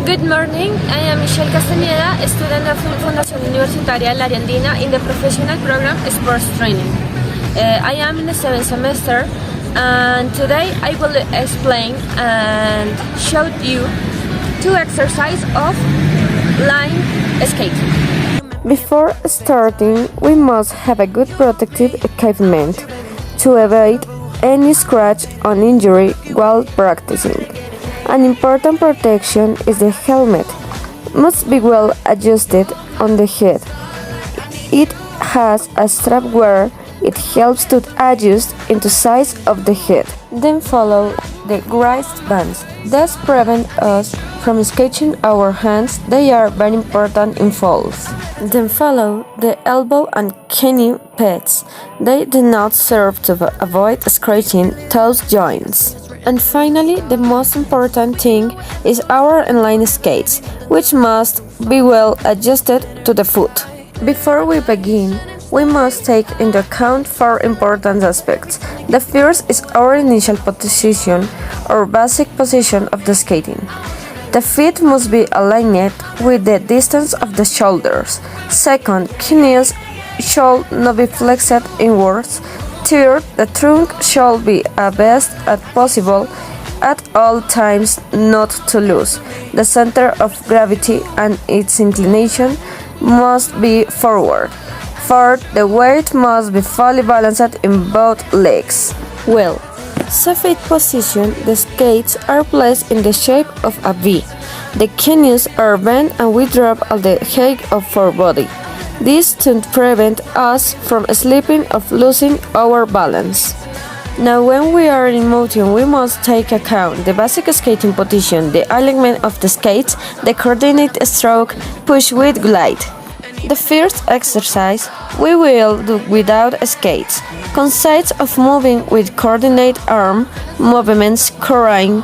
Good morning, I am Michelle Castañeda, student of Fundación Universitaria La Andina in the professional program Sports Training. I am in the 7th semester and today I will explain and show you two exercises of line skating. Before starting, we must have a good protective equipment to avoid any scratch or injury while practicing. An important protection is the helmet. Must be well adjusted on the head. It has a strap where it helps to adjust into size of the head. Then follow the wristbands. These prevent us from scratching our hands. They are very important in falls. Then follow the elbow and knee pads. They do not serve to avoid scratching those joints. And finally, the most important thing is our inline skates, which must be well adjusted to the foot. Before we begin, we must take into account four important aspects. The first is our initial position or basic position of the skating. The feet must be aligned with the distance of the shoulders. Second, knees should not be flexed inwards. Third, the trunk should be as best as possible at all times, not to lose. The center of gravity and its inclination must be forward. Fourth, the weight must be fully balanced in both legs. Well, so feet position, the skates are placed in the shape of a V. The knees are bent and we drop at the height of our body. This to prevent us from slipping or losing our balance. Now when we are in motion, we must take account the basic skating position, the alignment of the skates, the coordinated stroke, push with glide. The first exercise we will do without skates consists of moving with coordinated arm movements carrying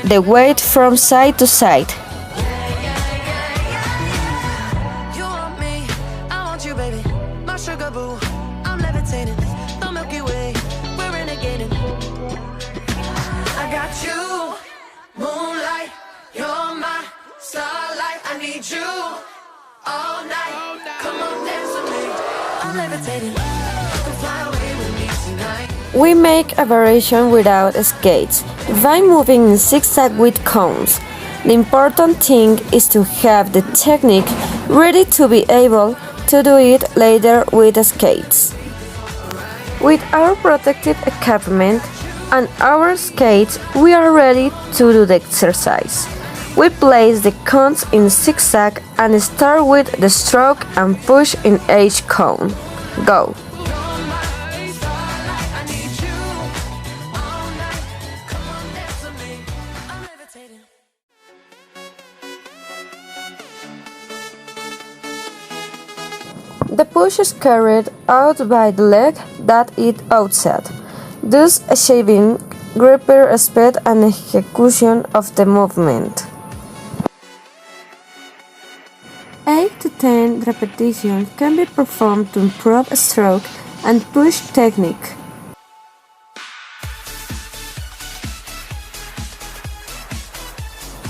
the weight from side to side. We make a variation without skates by moving in zigzag with cones. The important thing is to have the technique ready to be able to do it later with skates. With our protective equipment and our skates, we are ready to do the exercise. We place the cones in zigzag and start with the stroke and push in each cone. Go! The push is carried out by the leg that is outside, thus achieving greater speed and execution of the movement. 8 to 10 repetitions can be performed to improve stroke and push technique.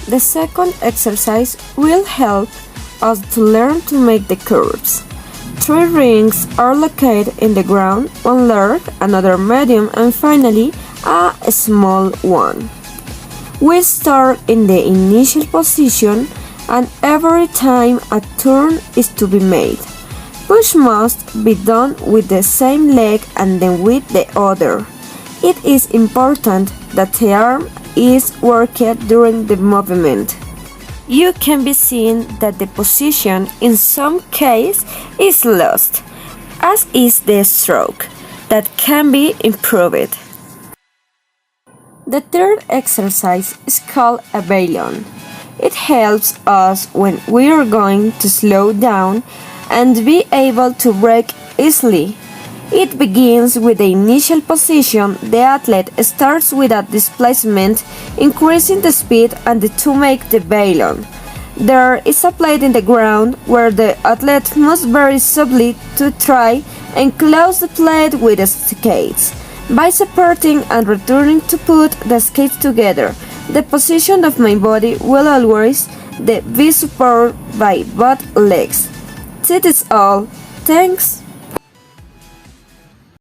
The second exercise will help us to learn to make the curves. 3 rings are located in the ground, one large, another medium, and finally a small one. We start in the initial position and every time a turn is to be made. Push must be done with the same leg and then with the other. It is important that the arm is worked during the movement. You can be seen that the position in some cases is lost, as is the stroke, that can be improved. The third exercise is called a balloon. It helps us when we are going to slow down and be able to brake easily. It begins with the initial position. The athlete starts with a displacement, increasing the speed and to make the balloon. There is a plate in the ground where the athlete must very subtly to try and close the plate with the skates. By supporting and returning to put the skates together, The position of my body will always be supported by both legs. That is all. Thanks.